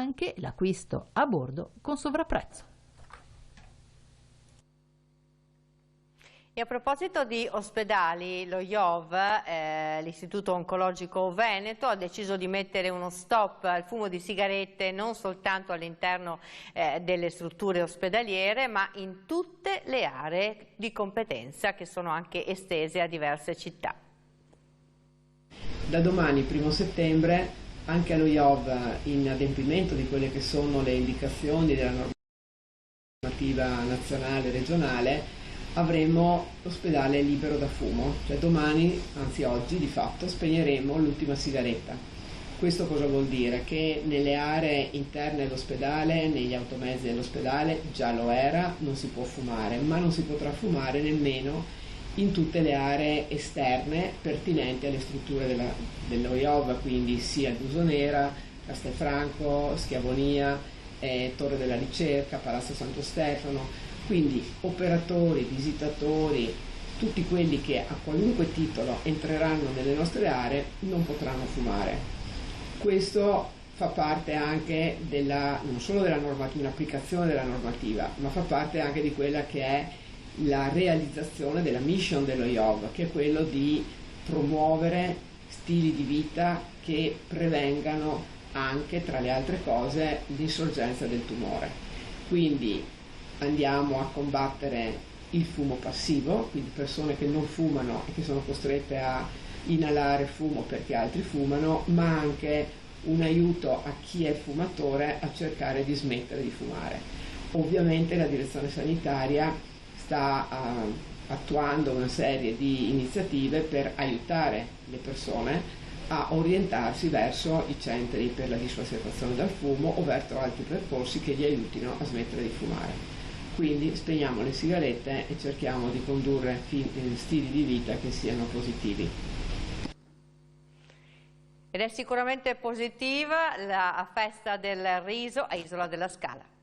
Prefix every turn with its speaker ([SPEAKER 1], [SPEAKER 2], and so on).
[SPEAKER 1] anche l'acquisto a bordo con sovrapprezzo.
[SPEAKER 2] E a proposito di ospedali, lo IOV, l'Istituto Oncologico Veneto, ha deciso di mettere uno stop al fumo di sigarette non soltanto all'interno delle strutture ospedaliere, ma in tutte le aree di competenza che sono anche estese a diverse città.
[SPEAKER 3] Da domani, 1° settembre, anche allo IOV, in adempimento di quelle che sono le indicazioni della normativa nazionale e regionale, avremo l'ospedale libero da fumo, cioè domani, anzi oggi di fatto, spegneremo l'ultima sigaretta. Questo cosa vuol dire? Che nelle aree interne all'ospedale, negli automezzi dell'ospedale, già lo era, non si può fumare, ma non si potrà fumare nemmeno in tutte le aree esterne pertinenti alle strutture dello IOV, quindi sia Busonera, Castelfranco, Schiavonia, Torre della Ricerca, Palazzo Santo Stefano. Quindi operatori, visitatori, tutti quelli che a qualunque titolo entreranno nelle nostre aree non potranno fumare. Questo fa parte anche non solo della normativa, un'applicazione della normativa, ma fa parte anche di quella che è la realizzazione della mission dello IOV, che è quello di promuovere stili di vita che prevengano anche, tra le altre cose, l'insorgenza del tumore. Quindi andiamo a combattere il fumo passivo, quindi persone che non fumano e che sono costrette a inalare fumo perché altri fumano, ma anche un aiuto a chi è fumatore a cercare di smettere di fumare. Ovviamente la direzione sanitaria sta attuando una serie di iniziative per aiutare le persone a orientarsi verso i centri per la dissuasione dal fumo o verso altri percorsi che gli aiutino a smettere di fumare. Quindi spegniamo le sigarette e cerchiamo di condurre stili di vita che siano positivi.
[SPEAKER 2] Ed è sicuramente positiva la festa del riso a Isola della Scala.